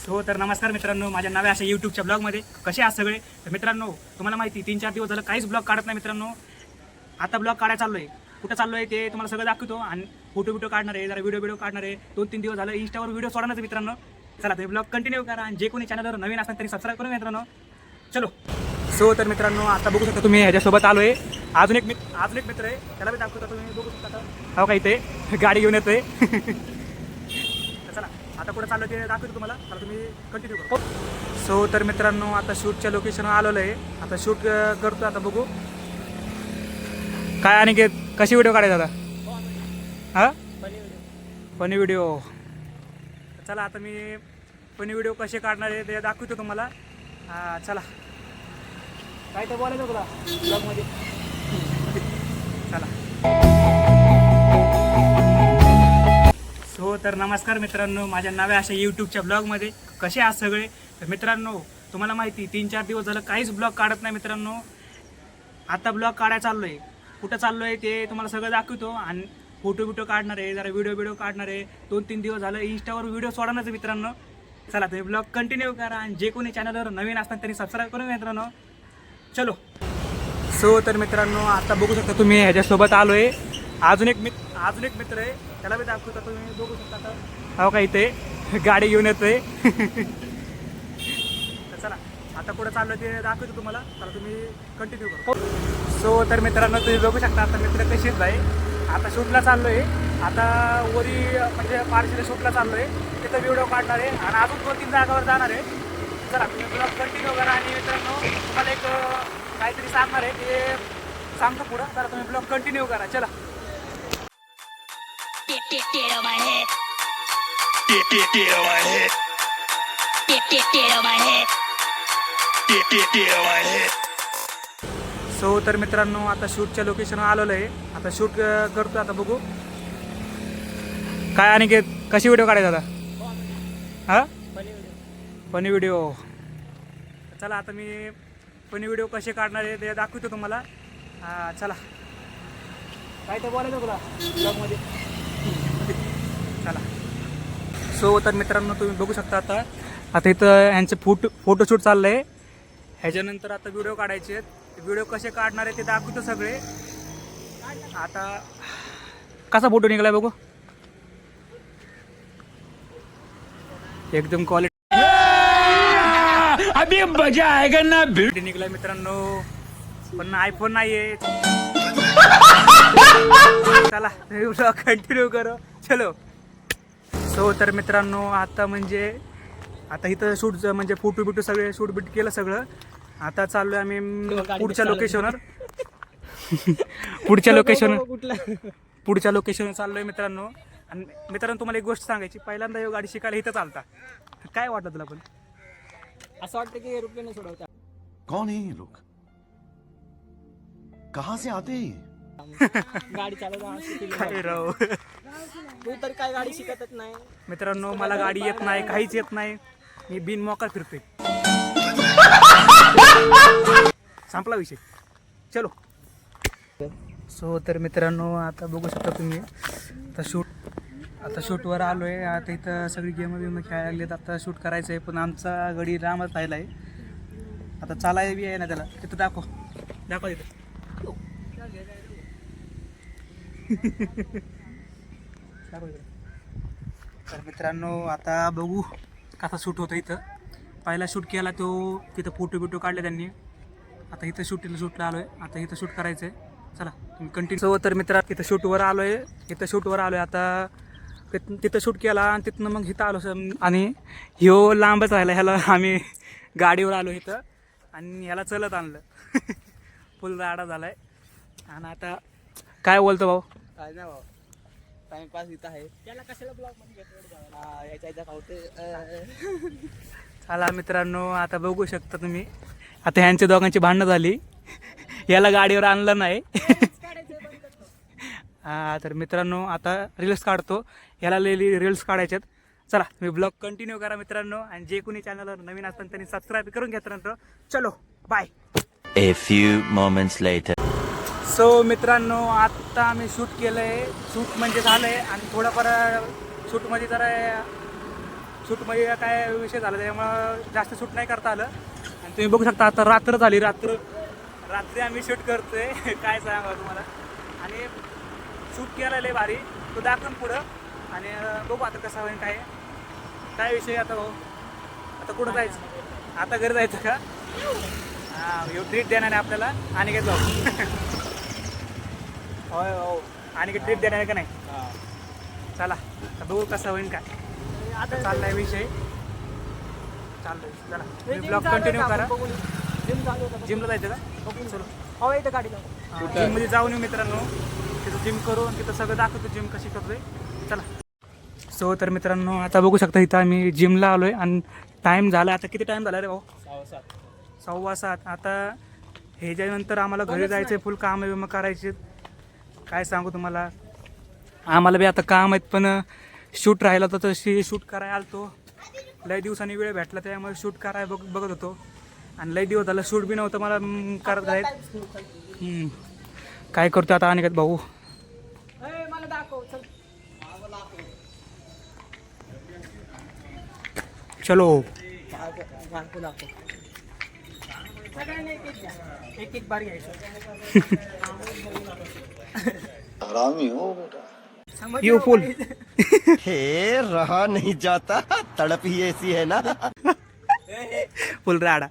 So तर नमस्कार मित्रांनो, माझ्या नव्या अशा यूट्यूबच्या ब्लॉगमध्ये कसे आहात सगळे. तर मित्रांनो, तुम्हाला माहिती 3-4 दिवस झालं काहीच ब्लॉग काढत नाही मित्रांनो. आता ब्लॉग काढायला चाललो आहे. कुठं चाललो आहे ते तुम्हाला सगळं दाखवतो आणि फोटो काढणार आहे, जरा व्हिडिओ काढणार आहे. 2-3 दिवस झालं इंस्टावर व्हिडिओ सोडणार आहे मित्रांनो. चला ते ब्लॉग कंटिन्यू करा आणि जे कोणी चॅनलवर नवीन असतात तरी सबस्क्राईब करून मित्रांनो. चलो. सो तर मित्रांनो, आता बघू शकता तुम्ही ह्याच्यासोबत आलो आहे. अजून एक मित्र आहे, त्याला बी दाखवतो. तुम्ही बघू शकता हो का, इथे गाडी घेऊन येतोय. चला आता कुठं चाललं ते दाखवतो तुम्हाला. चला तुम्ही कंटिन्यू करू. सो तर मित्रांनो, आता शूटच्या लोकेशनवर आलेलं आहे. आता शूट करतो. आता बघू काय आणि कशी व्हिडिओ काढायचा आता. हां, फनी व्हिडिओ. चला आता मी फनी व्हिडिओ कसे काढणार आहे ते दाखवतो तुम्हाला. चला, काय तर बोलायचं तुला ब्लॉगमध्ये. चला. सो तर नमस्कार मित्रांनो, माझ्या नव्या अशा यूट्यूबच्या ब्लॉगमध्ये कसे आहात सगळे. तर मित्रांनो, तुम्हाला माहिती 3-4 दिवस झालं काहीच ब्लॉग काढत नाही मित्रांनो. आता ब्लॉग काढायला चाललो आहे. कुठं चाललो आहे ते तुम्हाला सगळं दाखवतो आणि फोटो काढणार आहे, जरा व्हिडिओ काढणार आहे. 2-3 दिवस झालं इंस्टावर व्हिडिओ सोडणार आहे मित्रांनो. चला ते ब्लॉग कंटिन्यू करा आणि जे कोणी चॅनलवर नवीन असतात त्यांनी सबस्क्राईब करून मित्रांनो. चलो. सो तर मित्रांनो, आता बघू शकता तुम्ही ह्याच्यासोबत आलो आहे. अजून एक मित्र आहे, त्याला बी दाखवता. तुम्ही बघू शकता आता हो का, इथे गाडी घेऊन येतोय. चला आता कुठं चाललं ते दाखवतो तुम्हाला. चला तुम्ही कंटिन्यू करू. सो तर मित्रांनो, तुम्ही बघू शकता आता मित्र कशीच आहे. आता शूटला चाललो आहे. आता वरी म्हणजे पारशीला शूटला चाललो आहे. तिथं व्हिडिओ काढणार आहे आणि अजून 2-3 जागावर जाणार आहे. चला तुम्ही ब्लॉग कंटिन्यू करा आणि मित्रांनो तुम्हाला एक काहीतरी सांगणार आहे ते सांगतो पुढं. तर तुम्ही ब्लॉग कंटिन्यू करा. चला. Get on my head. Get on my head. Get on my head. Get on my head. So तर मित्रांनो, आता शूटच्या लोकेशनवर आलेलो आहे. आता शूट करतो. आता बघू काय आणि कशी व्हिडिओ काढायचा आता. हां, फनी व्हिडिओ. चला आता मी फनी व्हिडिओ कसे काढणार आहे ते दाखवतो तुम्हाला. चला, काय तर बोलायचं तुला ब्लॉगमध्ये. चला. सो तर मित्रांनो, तुम्ही बघू शकता आता इथं ह्यांचे फोटोशूट चाललं आहे. ह्याच्यानंतर आता व्हिडिओ काढायचे आहेत. व्हिडिओ कसे काढणार आहे ते दाखवतो सगळे. आता कसा फोटो निघालाय बघू. एकदम क्वालिटी अभी मजा आएगा ना. निघलाय मित्रांनो, पण आयफोन नाही आहे. चला कंटिन्यू करू. चलो. सो तर मित्रांनो, आता इथं शूट म्हणजे फोटो सगळे शूट केलं सगळं. आता चाललोय आम्ही पुढच्या लोकेशनवर. पुढच्या लोकेशनवर चाललोय मित्रांनो. आणि मित्रांनो, तुम्हाला एक गोष्ट सांगायची. पहिल्यांदा ही गाडी शिकायला इथं चालता. काय वाटतं तुला? पण असं वाटतं की एरोप्लेन सोडवता. कौन है ये लोग? कहाँ से आते हैं? गाडी चालवता काय राव. तू तर काय गाडी शिकतच नाही. मित्रांनो, मला गाडी येत नाही, काहीच येत नाही. मी बिन मोकार फिरतोय. संपला विषय. चलो. सो तर मित्रांनो, आता बघू शकता तुम्ही आता शूटवर आलो आहे. आता इथं सगळी गेम खेळायला लागलेत. आता शूट करायचं आहे, पण आमचा गडी रामच राहिला आहे. आता चालाय बी आहे ना त्याला. तिथं दाखव तिथं. तर मित्रांनो, आता बघू कसा शूट होतं. इथं पहिला शूट केला तो, तिथं फोटो काढले त्यांनी. आता इथं शूटला आलो आहे. आता इथं शूट करायचं आहे. चला तुम्ही कंटिन्यू. सो तर मित्रांनो, इथं शूटवर आलो आहे. आता तिथं शूट केला आणि तिथनं मग इथं आलो आणि ह्यो लांबच राहिला. ह्याला आम्ही गाडीवर आलो इथं आणि ह्याला चलत आणलं. फुल राडा झाला आहे. आणि आता काय बोलतो भाऊ. काय नाही भाऊ, टाइमपास इथं आहे. त्याला कशाला ब्लॉग मध्ये घेतो याच्या इथं खावते. चला मित्रांनो, आता बघू शकता तुम्ही. आता ह्यांच्या दोघांची भांडणं झाली. याला गाडीवर आणलं नाही. तर मित्रांनो, आता रील्स काढतो. याला रील्स काढायच्यात. चला तुम्ही ब्लॉग कंटिन्यू करा मित्रांनो. आणि जे कोणी चॅनलवर नवीन असतात त्यांनी सबस्क्राईब करून घ्या मित्रांनो. चलो bye. A few moments later. So मित्रांनो, आत्ता आम्ही शूट केलं आहे. शूट म्हणजे झालं आहे आणि थोडंफार शूटमध्ये जरा शूटमध्ये काय विषय झाला त्यामुळं जास्त शूट नाही करता आलं. आणि तुम्ही बघू शकता आता रात्र झाली, रात्री आम्ही शूट करतोय. काय सांगा तुम्हाला. आणि शूट केला लय भारी, तो दाखवून पुढं. आणि बघू आता कसं होईल काय विषय. आता भाऊ आता कुठं जायचं, आता घरी जायचं का? हां, ट्रीट देणार आहे आपल्याला. आणि काय जाऊ होय हो, आणि काय ट्रीट देणार आहे का नाही? चला आता बघू कसं होईल काय. आता चाललाय विषय, चाललोय. चला तुम्ही ब्लॉग कंटिन्यू करा. जिमला जायचं का? चलो हो इथं गाडीला. जिममध्ये जाऊन येऊ मित्रांनो. तिथं जिम करू आणि तिथं सगळं दाखवतो जिम कशी करतोय. चला. सो तर मित्रांनो आता बघू शकता इथं आम्ही जिमला आलोय आणि टाईम झाला. आता किती टाईम झाला रे भाऊ? 6:15. आता ह्याच्यानंतर आम्हाला घरी जायचं आहे. फुल काम विम करायचे. काय सांगू तुम्हाला, आम्हाला बी आता काम आहेत. पण शूट राहिला तर तशी शूट करायला आलतो. लय दिवसांनी वेळ भेटला त्यामुळे शूट करायला बघत होतो. आणि लय दिवस झालं शूट बी नव्हतं मला करत आहेत. काय करतो आता अनिकेत भाऊ? मला दाखव चल. चलो एक एक बार घ्यायचं. हरामी हो बेटा. यू फुल. हे रहा नहीं जाता, तड़प ही ऐसी है ना. फुल राडा.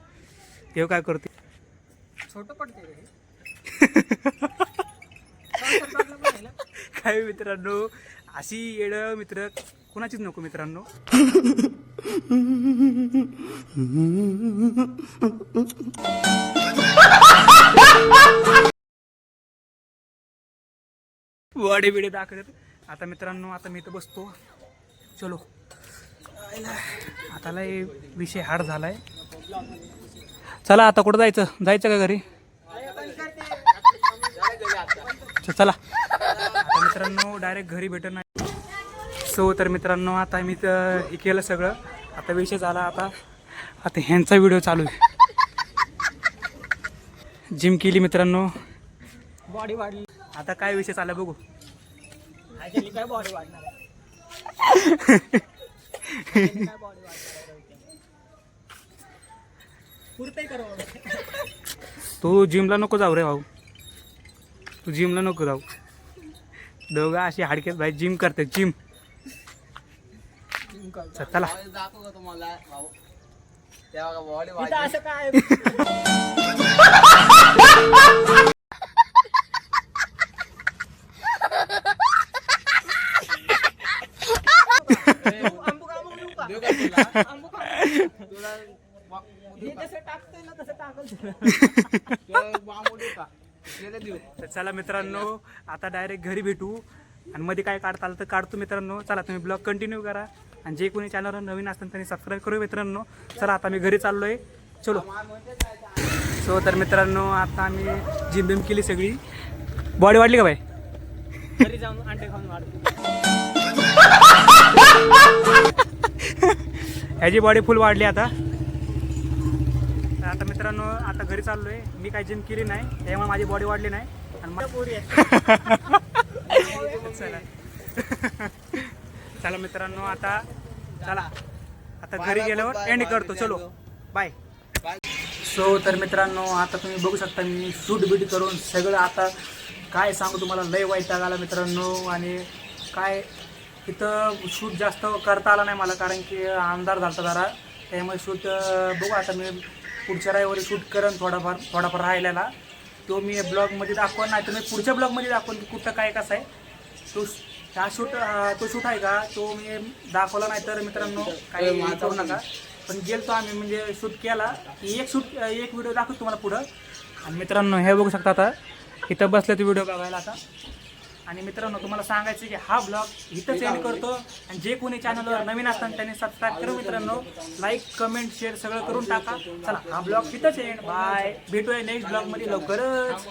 हे काय करते? छोटं पडते रे. काय मित्रांनो, अशी येड मित्र कोणाचीच नको मित्रांनो. बॉडी बिडी दाखवतात. आता मित्रांनो आता मी इथं बसतो. चलो आता लय विषय हार्ड झालाय. चला आता कुठं जायचं का घरी? चला आता मित्रांनो डायरेक्ट घरी भेटत नाही. सो तर मित्रांनो आता मी हे केलं सगळं. आता विषय झाला. आता ह्यांचा व्हिडिओ चालू आहे. जिम केली मित्रांनो, बॉडी वाढली. आता काय विषय चालला बघू. काय बॉडी वाढणार पुरतंय करू. तू जिमला नको जाऊ रे भाऊ, तू जिमला नको जाऊ. दोघं अशी हाडकेच भाई जिम करते. जिम चला दाखव तुम्हाला भाऊ. तेव्हा बॉडी वाढली. असं काय चला मित्रांनो आता डायरेक्ट घरी भेटू. आणि मध्ये काय काढता आलं तर काढतो मित्रांनो. चला तुम्ही ब्लॉग कंटिन्यू करा. आणि जे कोणी चॅनलवर नवीन असतात त्यांनी सबस्क्राईब करू मित्रांनो. चला आता मी घरी चाललोय. चलो. सो तर मित्रांनो आता आम्ही जिम बिम केली सगळी. बॉडी वाढली का बाई? घरी जाऊन अंडे खाऊन वाढतो. ह्याची बॉडी फुल वाढली आता. आता मित्रांनो आता घरी चाललोय. मी काही जिम केली नाही त्यामुळे माझी बॉडी वाढली नाही. आणि चला चला मित्रांनो आता चला आता घरी गेल्यावर एंड करतो. चलो बाय. सो तर मित्रांनो आता तुम्ही बघू शकता मी शूट बीट करून सगळं आता काय सांगू तुम्हाला लय वैताग आला मित्रांनो. आणि काय इथं शूट जास्त करता आला नाही मला कारण की अंधार झाला जरा. त्यामुळे शूट बघू आता मी पुढच्या रविवारी शूट करेन. थोडाफार राहिलेला तो मी ब्लॉगमध्ये दाखवून, नाही तर मी पुढच्या ब्लॉगमध्ये दाखवून की कुठं काय कसं आहे. तो शूट आहे का तो मी दाखवला नाही तर मित्रांनो काही करू नका. पण गेलतो आम्ही म्हणजे शूट केला. एक व्हिडिओ दाखवतो तुम्हाला पुढं. आणि मित्रांनो हे बघू शकता आता इथं बसले तो व्हिडिओ बघायला आता. आणि मित्रांनो तुम्हाला सांगायचं की हा ब्लॉग इथंच एंड करतो. आणि जे कोणी चॅनलवर नवीन असतात त्यांनी सबस्क्राईब करू मित्रांनो. लाईक कमेंट शेअर सगळं करून टाका. चला हा ब्लॉग इथंच एंड. बाय. भेटूया नेक्स्ट ब्लॉगमध्ये लवकरच.